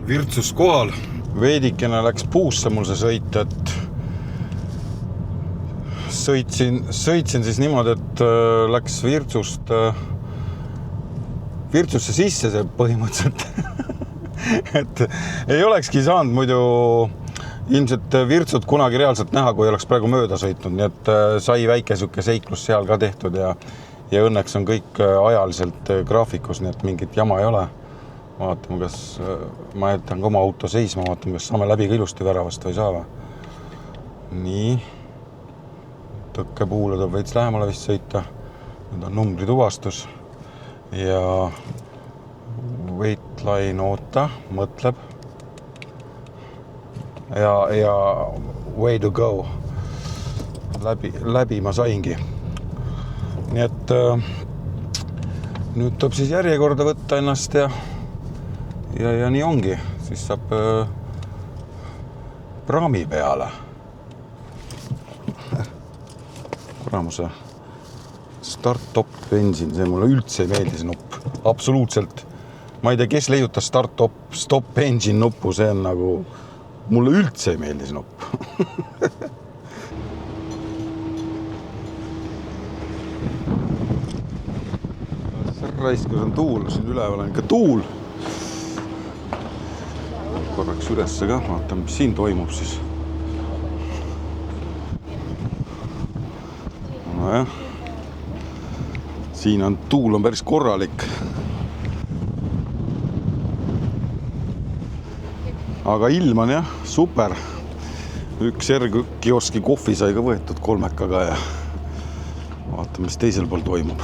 Virtsus kohal. Veidikene läks puusse mul see sõit, et sõitsin siis niimoodi, et läks Virtsusse sisse see põhimõtteliselt. Et ei olekski saanud muidu ilmselt Virtsut kunagi reaalselt näha, kui oleks praegu mööda sõitnud, nii et sai väike süke seiklus seal ka tehtud ja õnneks on kõik ajaliselt graafikus, nii et mingit jama ei ole. Vaatame, kas ma jätan ka oma auto seisma, vaatame, kas saame läbi ka ilusti väravast või ei saa või. Nii. Tõkke puhul tuleb veits lähemale vist sõita. Nüüd on numbri tuvastus ja Weightline oota, mõtleb. Ja way to go. Läbi ma saingi. Nii et nüüd tuleb siis järjekorda võtta ennast ja nii ongi. Siis saab praami peale. Kuramuse start-top bensin, see mulle üldse ei meeldi see nupp. Absoluutselt. Ma ei tea, kes leiutas start-stop engine nuppu, see on nagu mulle üldse ei meeldi see nupp. Raiskus on tuul, siin üleval on ikka tuul. Korraks ülesse ka, vaatame, mis siin toimub siis. Nojah. Siin on tuul on päris korralik. Aga ilm on jah, super. Üks kioski kohvi sai ka võetud kolmekaga ja vaatame, mis teisel pool toimub.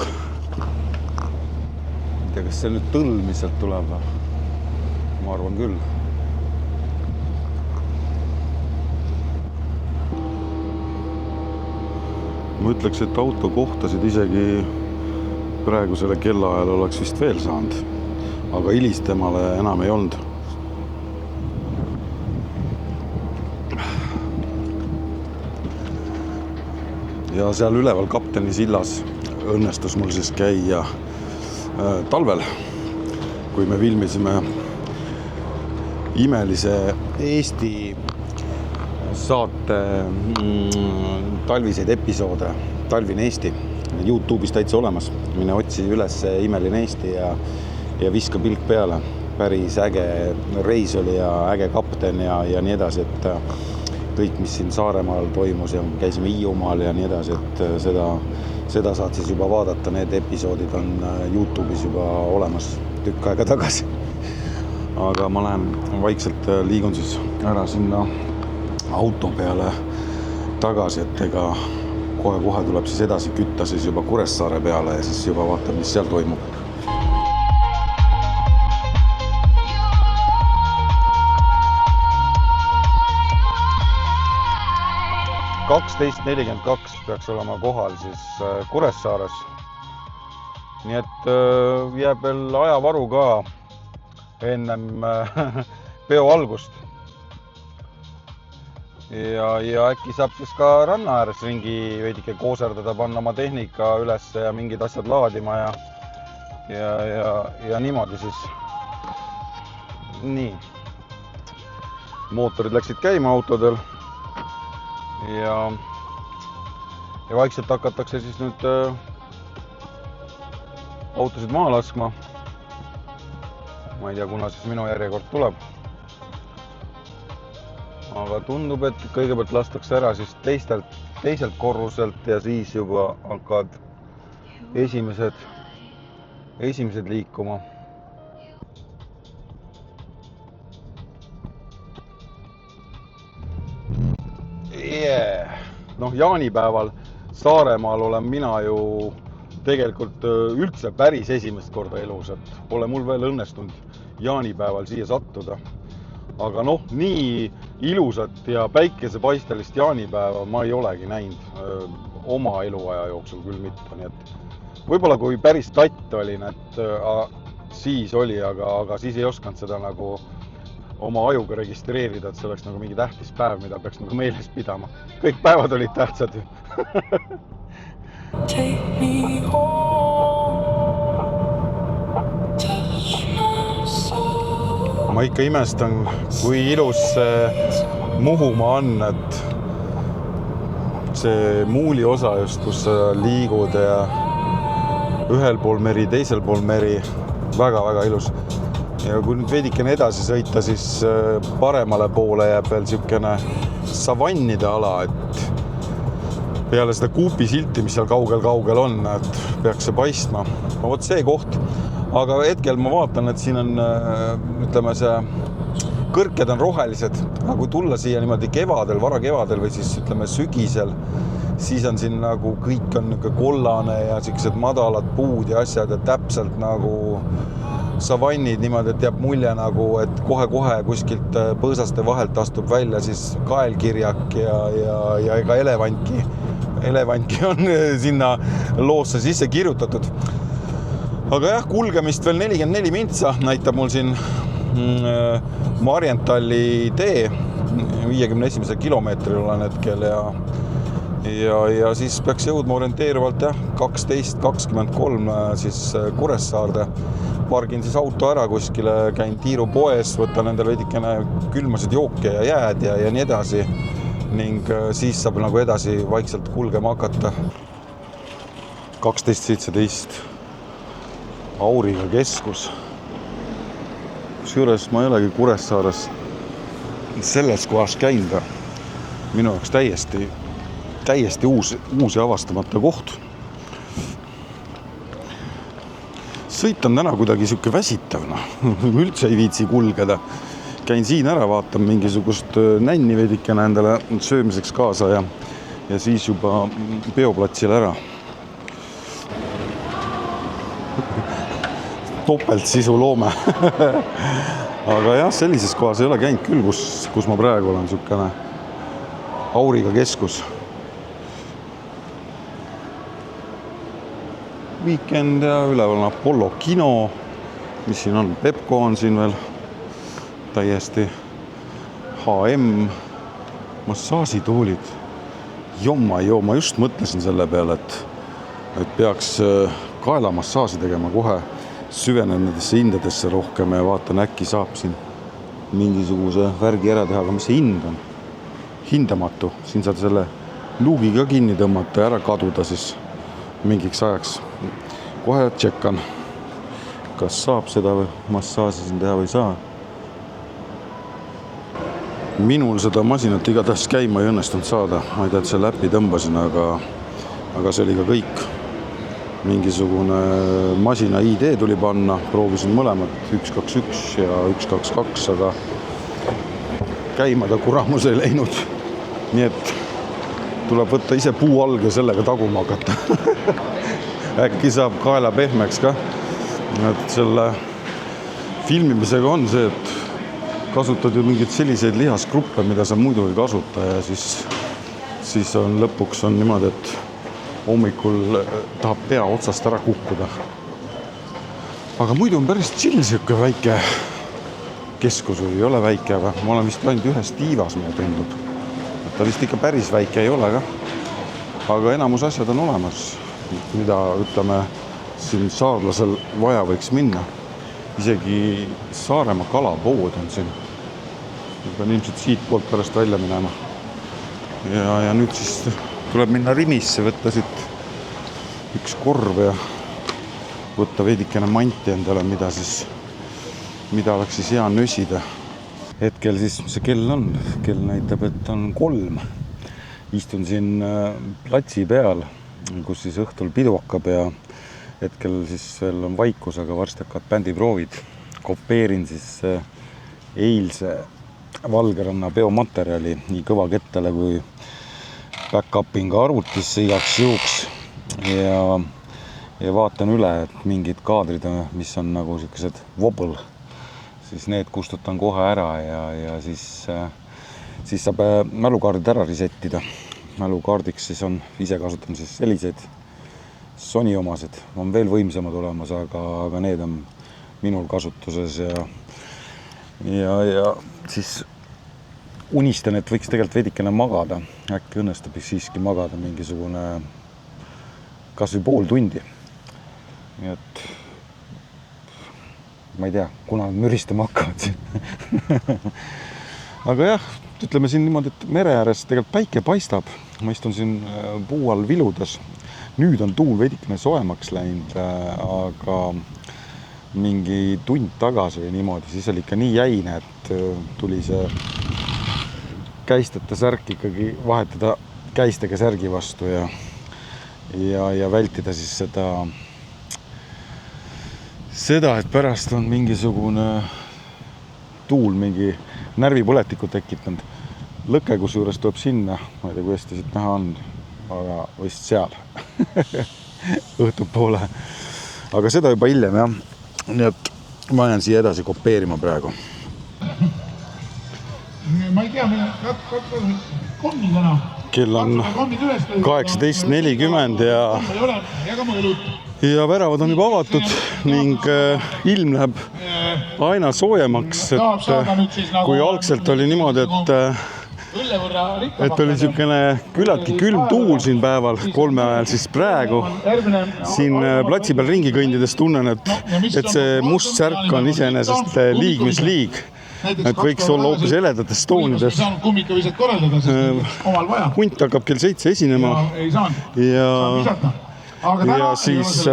Ei tea, kas see nüüd tõlm, mis sealt tuleb? Ma arvan küll. Ma ütleks, et auto kohtasid isegi praegusele kellaajal oleks vist veel saanud, aga hilistemale enam ei olnud. Ja seal üleval kapteni sillas õnnestus mul siis käia talvel, kui me filmisime imelise Eesti saate talviseid episoode, Talvine Eesti, YouTube'is täitsa olemas. Mine otsi üles imeline Eesti ja viska pilk peale. Päris äge reis oli ja äge kapten ja nii edasi, et kõik, mis siin Saaremaal toimus ja käisime Hiiumaal ja nii edasi, et seda saad siis juba vaadata. Need episoodid on YouTube'is juba olemas tükk aega tagasi. Aga ma lähen vaikselt liigun siis ära sinna auto peale tagasi, et ega kohe tuleb siis edasi kütta siis juba Kuressaare peale ja siis juba vaatame, mis seal toimub. 12:42 peaks olema kohal siis Kuressaares. Nii et jääb veel ajavaru ka ennem peo algust. Ja äkki saab siis ka ranna ääres ringi veidike kooserdada, panna oma tehnika üles ja mingid asjad laadima ja niimoodi siis. Nii. Mootorid läksid käima autodel ja vaikselt hakatakse siis nüüd autosid maha laskma. Ma ei tea, kuna siis minu järjekord tuleb. Aga tundub, et kõigepealt lastakse ära siis teiselt korruselt ja siis juba hakkavad esimesed liikuma. Noh, jaanipäeval Saaremaal olen mina ju tegelikult üldse päris esimest korda elus, et pole mul veel õnnestunud jaanipäeval siia sattuda. Aga noh, nii ilusat ja päikesepaistelist jaanipäeva ma ei olegi näinud oma eluaja jooksul küll mitte. Nii et võib-olla kui päris tatt olin, et siis oli, aga siis ei osanud seda nagu oma ajuga registreerida, et see oleks nagu mingi tähtis päev, mida peaks nagu meeles pidama. Kõik päevad olid tähtsad ju. Take me home, touch my soul. ma ikka imestan, kui ilus see Muhumaa on, et see muuli osa just, kus sa liigud ja ühel pool meri, teisel pool meri, väga-väga ilus. Ja kui nüüd veidikene edasi sõita, siis paremale poole jääb veel siukene savannide ala, et peale seda kuupisilti, mis seal kaugel on, et peaks see paistma. Vot see koht. Aga hetkel ma vaatan, et siin on, ütleme, see kõrked on rohelised. Aga kui tulla siia niimoodi kevadel, varakevadel või siis ütleme sügisel, siis on siin nagu kõik on kollane ja sellised madalad puud ja asjad ja täpselt nagu savannid niimoodi, et jääb mulje nagu, et kohe-kohe kuskilt põõsaste vahelt astub välja siis kaelkirjak ja ega elevantki on sinna loosse sisse kirjutatud. Aga jah, kulgemist veel 44 mintsa näitab mul siin Marientalli tee 51. kilomeetril olen hetkel ja siis peaks jõudma orienteeruvalt 12:23 siis Kuressaarde. Pargin siis auto ära kuskile, käin Tiiru poes, võtan endale veidikene külmasid jooke ja jääd ja nii edasi ning siis saab nagu edasi vaikselt kulgema hakata. 12:17 Auriga keskus. Kusjuures ma ei olegi Kuressaares selles kohas käinud. Minu jaoks täiesti uus ja avastamata koht. Sõit on täna kuidagi siuke väsitav. Üldse ei viitsi kulgeda. Käin siin ära, vaatan mingisugust nänni veidikene endale söömiseks kaasa ja siis juba peoplatsile ära. Topelt sisu loome. Aga jah, sellises kohas ei ole käinud küll, kus ma praegu olen siukene Auriga keskus. Weekend ja üleval on Apollo kino, mis siin on, Pepko on siin veel täiesti, HM, massaažitoolid. Ma just mõtlesin selle peale, et peaks kaelamassaaži tegema kohe, süvenen nendesse hindadesse rohkem ja vaatan, äkki saab siin mingisuguse värgi ära teha, aga mis see hind on? Hindamatu, siin saad selle luugi ka kinni tõmmata ja ära kaduda siis mingiks ajaks. Kohe tšekkan, kas saab seda massaaži siin teha või saa. Minul seda masinat igatahes käima ei õnnestunud saada. Ma ei tea, et see läpi tõmbasin, aga see oli ka kõik. Mingisugune masina ID tuli panna, proovisin mõlemad 121 ja 122, aga käima ta kuramus ei läinud. Nii et tuleb võtta ise puu alg ja sellega taguma hakata. Äkki saab kaela pehmeks ka. Et selle filmimisega on see, et kasutad ju mingid selliseid lihasgruppe, mida sa muidu ei kasuta ja siis on lõpuks on niimoodi, et hommikul tahab pea otsast ära kukkuda. Aga muidu on päris chill siuke väike keskus või ei ole väike, aga ma olen vist ainult ühes tiivas, mulle tundub. Ta vist ikka päris väike ei ole, aga enamus asjad on olemas, mida ütleme siin saarlasel vaja võiks minna. Isegi Saaremaa kalapood on siin. Pean ilmselt siit poolt pärast välja minema. Ja nüüd siis tuleb minna Rimisse, võtta siit üks korv ja võtta veidikene manti endale, mida oleks siis hea nösida. Hetkel siis, mis see kell on? Kell näitab, et on 3. Istun siin platsi peal, kus siis õhtul pidu hakkab ja hetkel siis veel on vaikus, aga varsti hakkavad bändiproovid. Kopeerin siis eilse Valgeranna peomaterjali nii kõva kettele kui back-upinga arvutisse igaks juhuks ja vaatan üle, et mingid kaadrid, mis on nagu sellised wobble, siis need kustutan kohe ära ja siis saab mälukaardid ära resettida. Mälukaardiks siis on, ise kasutan siis sellised Sony omased, on veel võimsamad olemas, aga need on minul kasutuses ja siis unistan, et võiks tegelikult veidikene magada. Äkki õnnestub siiski magada mingisugune kas või pool tundi. Nii et ma ei tea, kuna müristama hakkavad siin. Aga jah, ütleme siin niimoodi, et mere ääres tegelikult päike paistab. Ma istun siin puu all viludas. Nüüd on tuul veidikene soemaks läinud, aga mingi tund tagasi või niimoodi, siis oli ikka nii jäine, et tuli see käistete särk ikkagi vahetada käistega särgi vastu ja vältida siis seda, et pärast on mingisugune tuul mingi närvipõletiku tekitanud. Lõke kus juures tuleb sinna, ma ei tea, kuidas ta siit näha on, aga vist seal õhtupoole. Aga seda juba hiljem, jah. Nii et ma jään siia edasi kopeerima praegu. Ma ei tea, kommi täna. Kell on 18.40 ja väravad on juba avatud ning ilm läheb aina soojemaks, et kui algselt oli niimoodi, et oli niisugune küllaltki külm tuul siin päeval 3 ajal, siis praegu siin platsi peal ringi kõndides tunnen, et see must särk on iseenesest liigmisliig. Et võiks olla hoopis heledates toonides. Hunt hakkab kell 7 esinema ja siis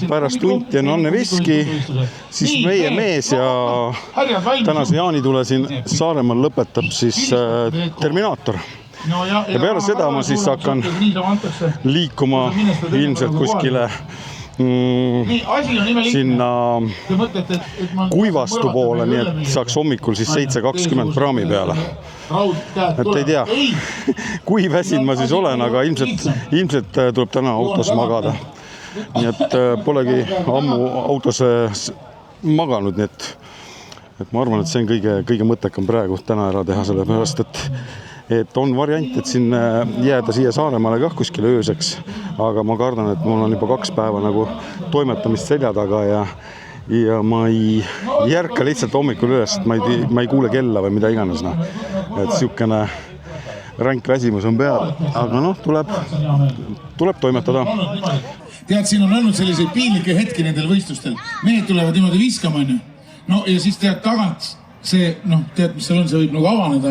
pärast hunti on Anne Veski, siis meie mees ja tänase jaanitule siin Saaremaal lõpetab siis Terminaator. Ja peale seda ma siis hakkan liikuma ilmselt kuskile sinna Kuivastu poole, nii et saaks hommikul siis 7.20 praami peale. Et ei tea, kui väsin ma siis olen, aga ilmselt tuleb täna autos magada. Nii et polegi ammu autos maganud, nii et ma arvan, et see on kõige mõttekam praegu täna ära teha, sellepärast, et on variant, et siin jääda siia Saaremaale kah kuskile ööseks, aga ma kardan, et mul on juba 2 päeva nagu toimetamist selja taga ja ma ei järka lihtsalt hommikul üles, et ma ei kuule kella või mida iganes. Et siukene ränk väsimus on peal, aga tuleb toimetada. Tead, siin on olnud selliseid piinlikke hetki nendel võistlustel. Mehed tulevad niimoodi viskama, no ja siis tead tagant see, tead, mis seal on, see võib nagu avaneda,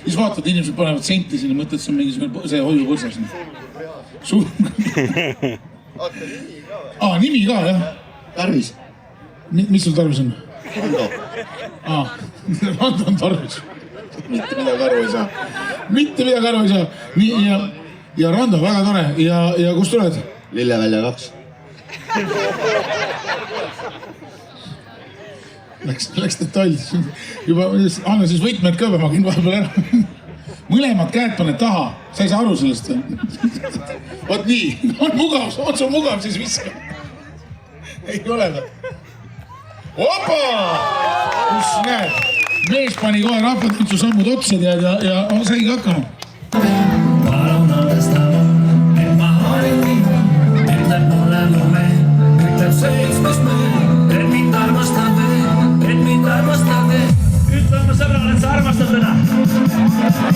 siis vaatad, inimesed panevad senti sinna, mõtled, see on mingisugune see hoiupõrsas. Nimi ka, jah? Tarvis. Mis sul tarvis on? Rando. Rando on tarvis. Mitte midagi aru ei saa. Mitte midagi aru ei saa. Nii, ja Rando, väga tore. Ja kust tuled? Lillevälja 2. Läks detailid. Juba anna siis võtmed ka, ma käin vahepeal ära. Mõlemad käed paned taha. Sa ei saa aru sellest. Vaat nii. On sul mugav, siis viska. Ei ole või? Opa! Kus näed? Mees pani kohe rahvatantsu sammud otsad ja saigi hakkama. Palun andesta mu, et ma olin nii, ütleb mulle lume, ütleb see üksmes meil, et mind armastab veel. Ütle oma sõbrale, et sa armastad teda.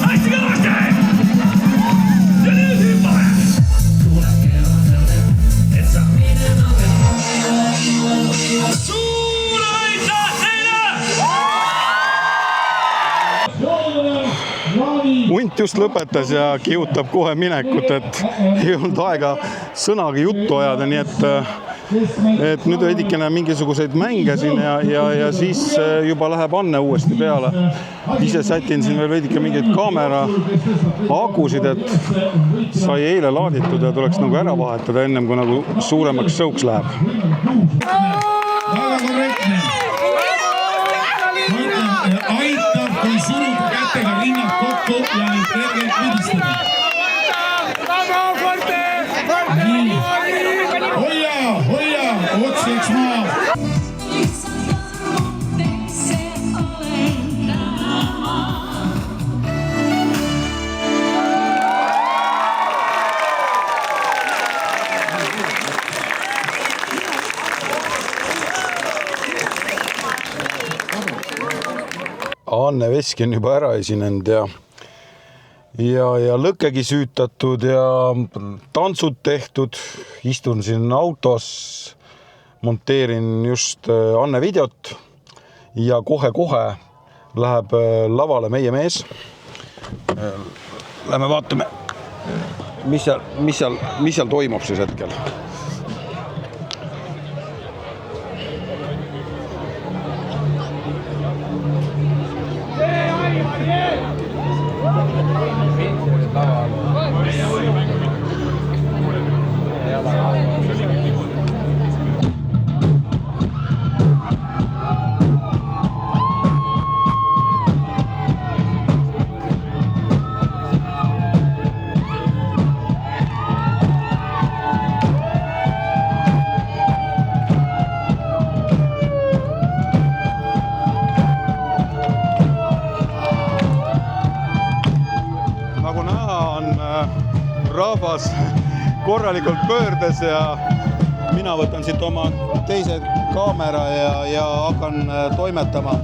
Hästi kõvasti! Ja nüüd hüppame! Tuleb kevadele, et sa minema veel. Suur aitäh teile! Hunt just lõpetas ja kihutab kohe minekut, et ei olnud aega sõnagi juttu ajada, nii et nüüd veidikene mingisuguseid mänge siin ja siis juba läheb Anne uuesti peale. Ise sätin siin veel veidike mingeid kaamera akusid, et sai eile laaditud ja tuleks nagu ära vahetada ennem, kui nagu suuremaks showks läheb. Väga korrektne. Aitab, kui suruda kätega rinnad kokku ja neid kergelt pidistada. Hoia, otseks maa. Anne Veski on juba ära esinenud ja lõkkegi süütatud ja tantsud tehtud. Istun siin autos. monteerin just Anne videot ja kohe-kohe läheb lavale meie mees. Lähme vaatame, mis seal toimub siis hetkel. Rahvas korralikult pöördes ja mina võtan siit oma teise kaamera ja hakkan toimetama.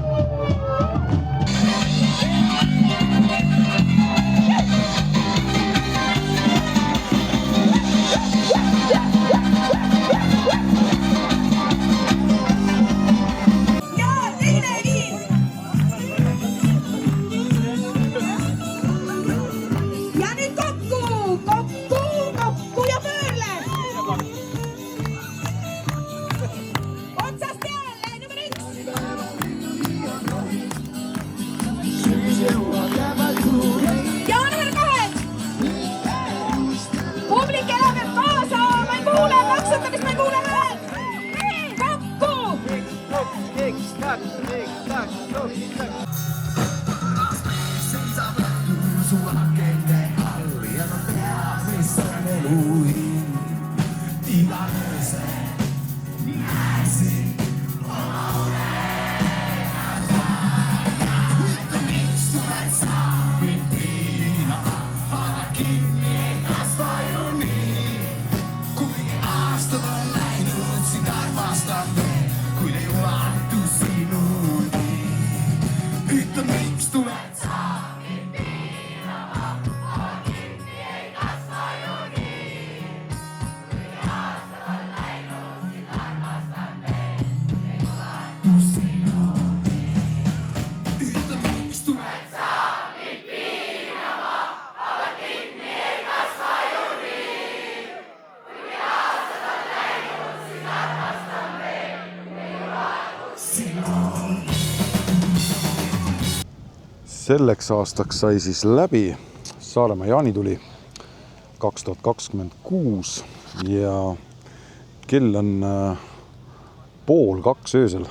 Selleks aastaks sai siis läbi Saaremaa jaanituli 2026 ja kell on 1:30 öösel.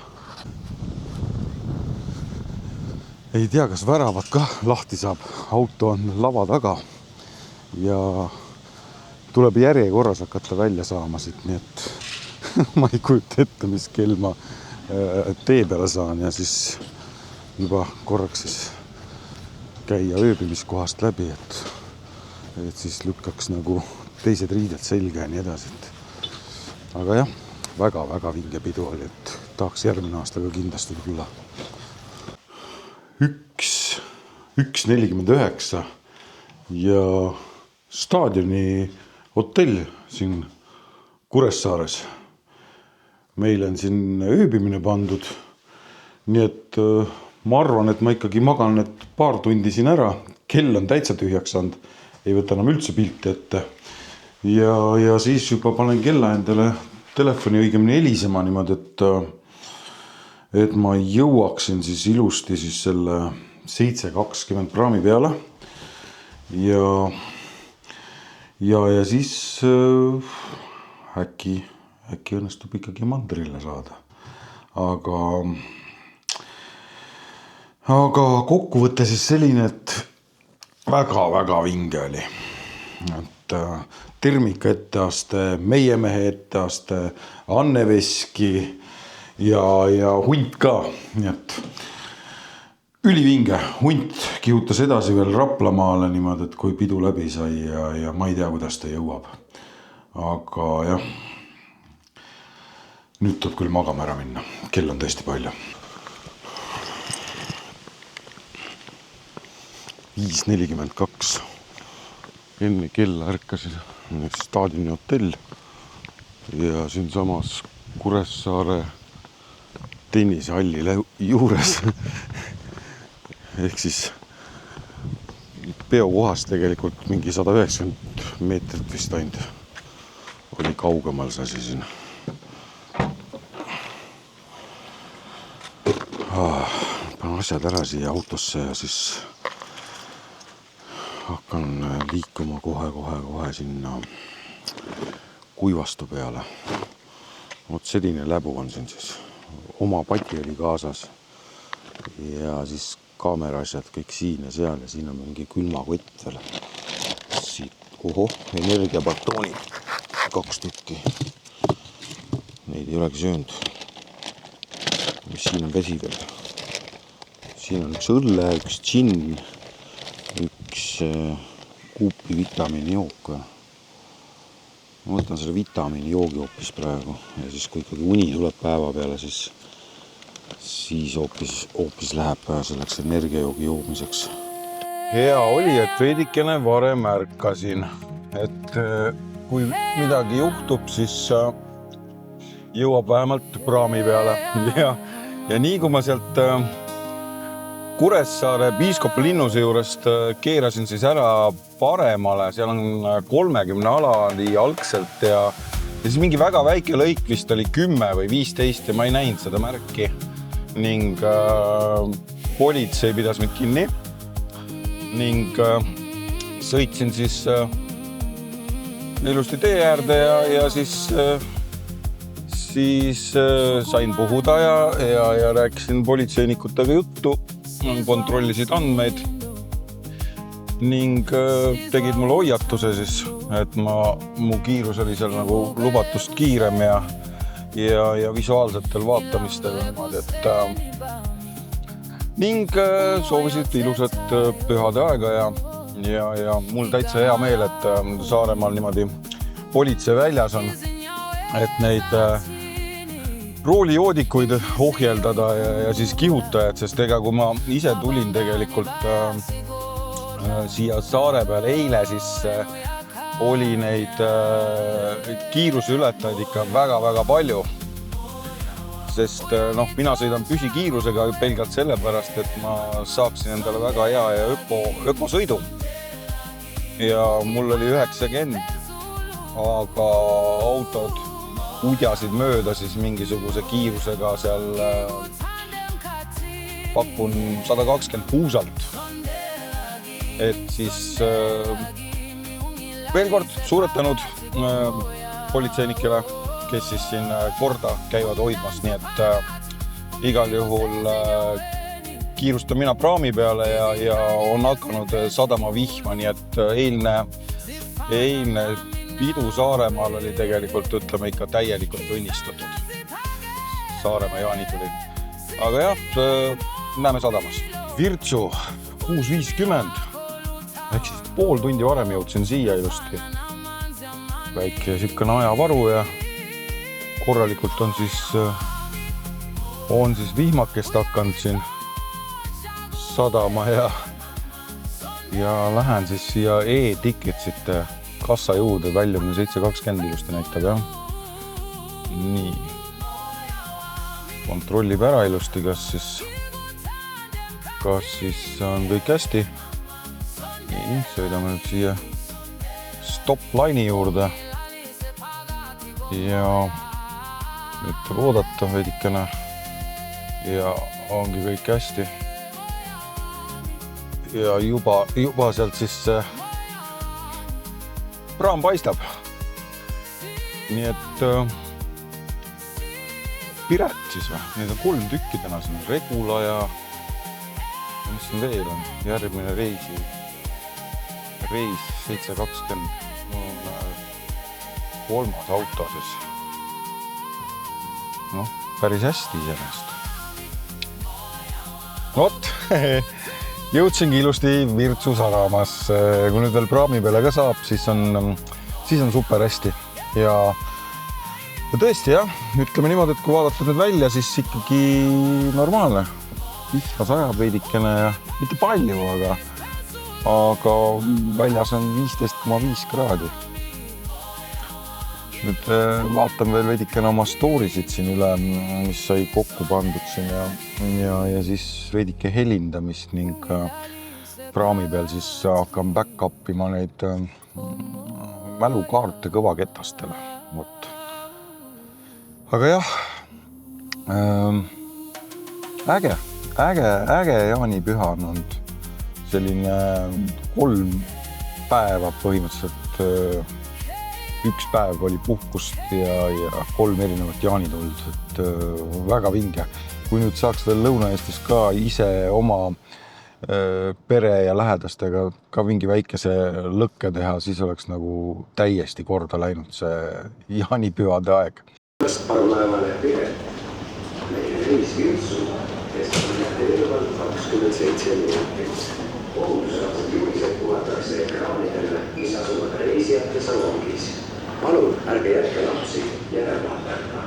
Ei tea, kas väravad ka lahti saab, auto on lava taga ja tuleb järjekorras hakata välja saama siit, nii et ma ei kujuta ette, mis kell ma tee peale saan ja siis juba korraks siis käia ööbimiskohast läbi, et siis lükkaks nagu teised riided selga ja nii edasi. Aga jah, väga vinge pidu oli, et tahaks järgmine aasta ka kindlasti tulla. 1:49 ja staadioni hotell siin Kuressaares. Meil on siin ööbimine pandud, nii et ma arvan, et ma ikkagi magan need paar tundi siin ära. Kell on täitsa tühjaks saanud, ei võta enam üldse pilti ette. Ja siis juba panen kella endale telefoni õigemini helisema niimoodi, et ma jõuaksin siis ilusti siis selle 7:20 praami peale. Ja siis äkki õnnestub ikkagi mandrile saada. Aga kokkuvõte siis selline, et väga vinge oli. Et termika etteaste, meie mehe etteaste, Anne Veski ja hunt ka. Nii et ülivinge. Hunt kihutas edasi veel Raplamaale niimoodi, et kui pidu läbi sai ja ma ei tea, kuidas ta jõuab. Aga jah, nüüd tuleb küll magama ära minna. Kell on tõesti palju. 5:42. Enne kella ärkasin staadioni hotell ja siin samas Kuressaare tennisehalli juures. Ehk siis peokohas tegelikult mingi 190 meetrit vist ainult oli kaugemal see asi siin. Panen asjad ära siia autosse ja siis hakkan liikuma kohe sinna kuivastu peale. Vot selline läbu on siin siis. Oma pati oli kaasas ja siis kaamera asjad kõik siin ja seal ja siin on mingi külmakott veel. Siit, energiapatroonid 2 tükki. Neid ei olegi söönud. Mis siin on vesi veel? Siin on üks õlle, üks džinn, üks kuupi vitamiinijook. Ma võtan selle vitamiinijoogi hoopis praegu ja siis kui ikkagi uni tuleb päeva peale, siis hoopis läheb selleks energiajoogi joomiseks. Hea oli, et veidikene varem ärkasin, et kui midagi juhtub, siis jõuab vähemalt praami peale ja nii kui ma sealt Kuressaare piiskopi linnuse juurest keerasin siis ära paremale, seal on 30 alali algselt ja siis mingi väga väike lõik vist oli 10 või 15 ja ma ei näinud seda märki ning politsei pidas mind kinni ning sõitsin siis ilusti tee äärde ja siis sain puhuda ja rääkisin politseinikutega juttu, kontrollisid andmeid ning tegid mulle hoiatuse siis, et mu kiirus oli seal nagu lubatust kiirem ja visuaalsetel vaatamistel ning soovisid ilusat pühade aega ja mul täitsa hea meel, et Saaremaal niimoodi politsei väljas on, et neid roolijoodikuid ohjeldada ja siis kihutajad, sest ega kui ma ise tulin tegelikult siia saare peale eile, siis oli neid kiiruse ületajaid ikka väga-väga palju. Sest mina sõidan püsikiirusega pelgalt sellepärast, et ma saaksin endale väga hea ja ökosõidu. Ja mul oli 90, aga autod udjasid mööda siis mingisuguse kiirusega seal pakun 120 puusalt. Et siis veel kord suured tänud politseinikele, kes siis siin korda käivad hoidmas, nii et igal juhul kiirustan mina praami peale ja on hakanud sadama vihma, nii et eilne pidu Saaremaal oli tegelikult, ütleme ikka täielikult õnnistatud. Saaremaa jaanituli. Aga jah, näeme sadamas. Virtsu 6.50. Ehk siis pool tundi varem jõudsin siia ilusti. Väike siukene ajavaru ja korralikult on siis vihmakest hakanud siin sadama ja lähen siis siia e-ticketsite kassa juurde, väljumine 7.20 ilusti näitab, jah. Nii. Kontrollib ära ilusti, kas on kõik hästi. Nii, sõidame nüüd siia stop-line'i juurde. Ja ütleb oodata veidikene. Ja ongi kõik hästi. Ja juba sealt siis praam paistab. Nii et Piret siis või? Need on 3 tükki täna, see on Regula ja mis on veel on? Järgmine reis 7.20. Mul on 3. auto siis. Päris hästi iseenesest. Vot, jõudsingi ilusti Virtsu sadamas. Kui nüüd veel praami peale ka saab, siis on super hästi. Ja tõesti jah, ütleme niimoodi, et kui vaadata nüüd välja, siis ikkagi normaalne. Vihma sajab veidikene ja mitte palju, aga väljas on 15,5 kraadi. Nüüd vaatan veel veidikene oma storysid siin üle, mis sai kokku pandud siin ja siis veidike helindamist ning praami peal siis hakkan back-up ima neid mälukaarte kõvaketastele. Vot. Aga jah, äge jaanipüha on olnud selline 3 päeva põhimõtteliselt. Üks päev oli puhkust ja 3 erinevat jaanituld, et väga vinge. Kui nüüd saaks veel Lõuna-Eestis ka ise oma pere ja lähedastega ka mingi väikese lõkke teha, siis oleks nagu täiesti korda läinud see jaanipühade aeg. Parvlaevale Piret. Meie reis Virtsu, kes on jätteveduvalt 27 minutit. Ohutusrahvud juhised kuvatakse ekraanidele, mis asuvad reisijate salongis. Palun, ärge jätke lapsi järelvaatata.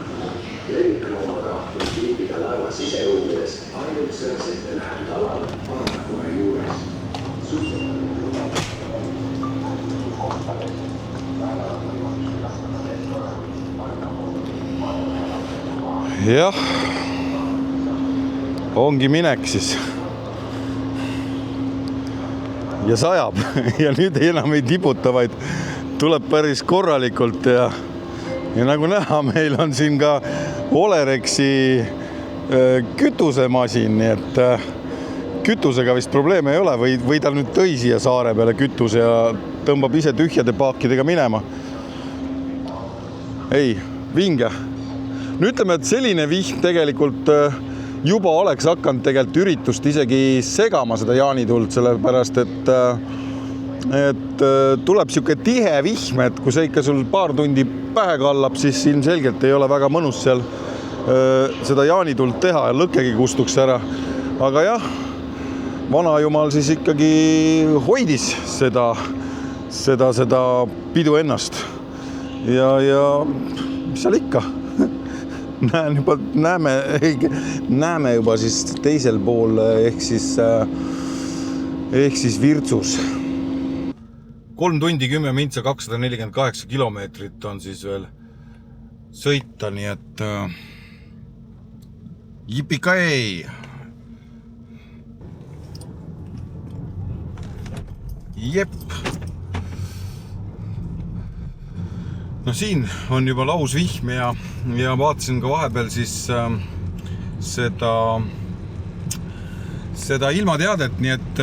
Levikloomaga võib viibida laeva siseruumides ainult selleks ette nähtud alal parakohe juures. Jah, ongi minek siis. Ja sajab ja nüüd enam ei tiputa, vaid tuleb päris korralikult ja nagu näha, meil on siin ka Olerexi kütusemasin, nii et kütusega vist probleeme ei ole või ta nüüd tõi siia saare peale kütuse ja tõmbab ise tühjade paakidega minema. Ei, vinge. Nüüd ütleme, et selline vihm tegelikult juba oleks hakanud tegelikult üritust isegi segama seda jaanituld, sellepärast, et tuleb siuke tihe vihm, et kui see ikka sul paar tundi pähe kallab, siis ilmselgelt ei ole väga mõnus seal seda jaanituld teha ja lõkkegi kustuks ära. Aga jah, vanajumal siis ikkagi hoidis seda pidu ennast. Ja mis seal ikka? Näeme juba siis teisel pool ehk siis Virtsus. 3 tundi 10 mintsa 248 kilomeetrit on siis veel sõita, nii et jipikai! Jep! No siin on juba laus vihm ja vaatasin ka vahepeal siis seda ilmateadet, nii et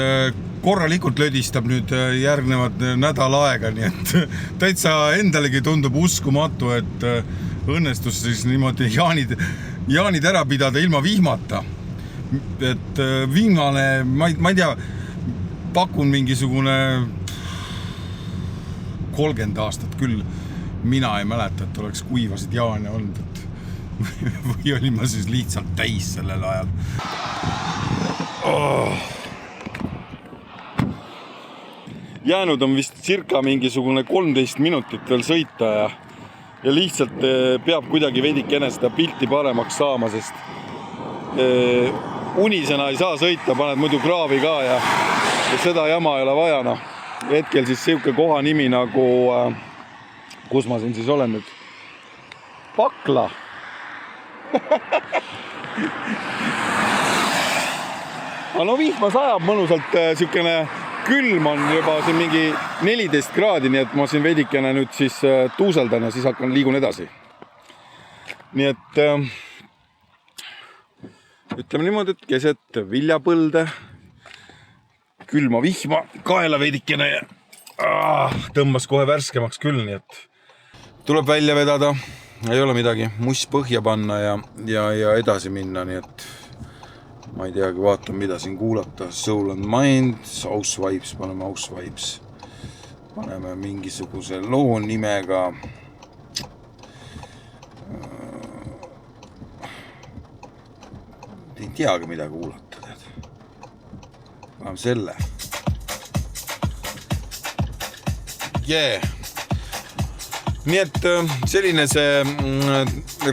korralikult lödistab nüüd järgnevad nädal aega, nii et täitsa endalegi tundub uskumatu, et õnnestus siis niimoodi jaanid ära pidada ilma vihmata. Et viimane, ma ei tea, pakun mingisugune 30 aastat küll. Mina ei mäleta, et oleks kuivasid jaane olnud, või olin ma siis lihtsalt täis sellel ajal. Jäänud on vist circa mingisugune 13 minutit veel sõita ja lihtsalt peab kuidagi veidikene seda pilti paremaks saama, sest unisena ei saa sõita, paned muidu kraavi ka ja seda jama ei ole vaja. Hetkel siis siuke koha nimi nagu... Kus ma siin siis olen nüüd? Pakla! No vihma sajab mõnusalt, siukene külm on juba siin mingi 14 kraadi, nii et ma siin veidikene nüüd siis tuuseldan ja siis liigun edasi. Nii et ütleme niimoodi, et keset viljapõlde, külma vihma, kaela veidikene ja tõmbas kohe värskemaks küll, nii et tuleb välja vedada, ei ole midagi, muss põhja panna ja edasi minna, nii et ma ei teagi, vaatan, mida siin kuulata. Soul and Mind, House Vibes, paneme House Vibes. Paneme mingisuguse loo nimega. Ei teagi, mida kuulata. Paneme selle. Nii et selline see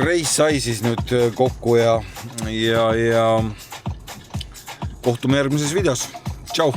reis sai siis nüüd kokku ja kohtume järgmises videos. Tšau!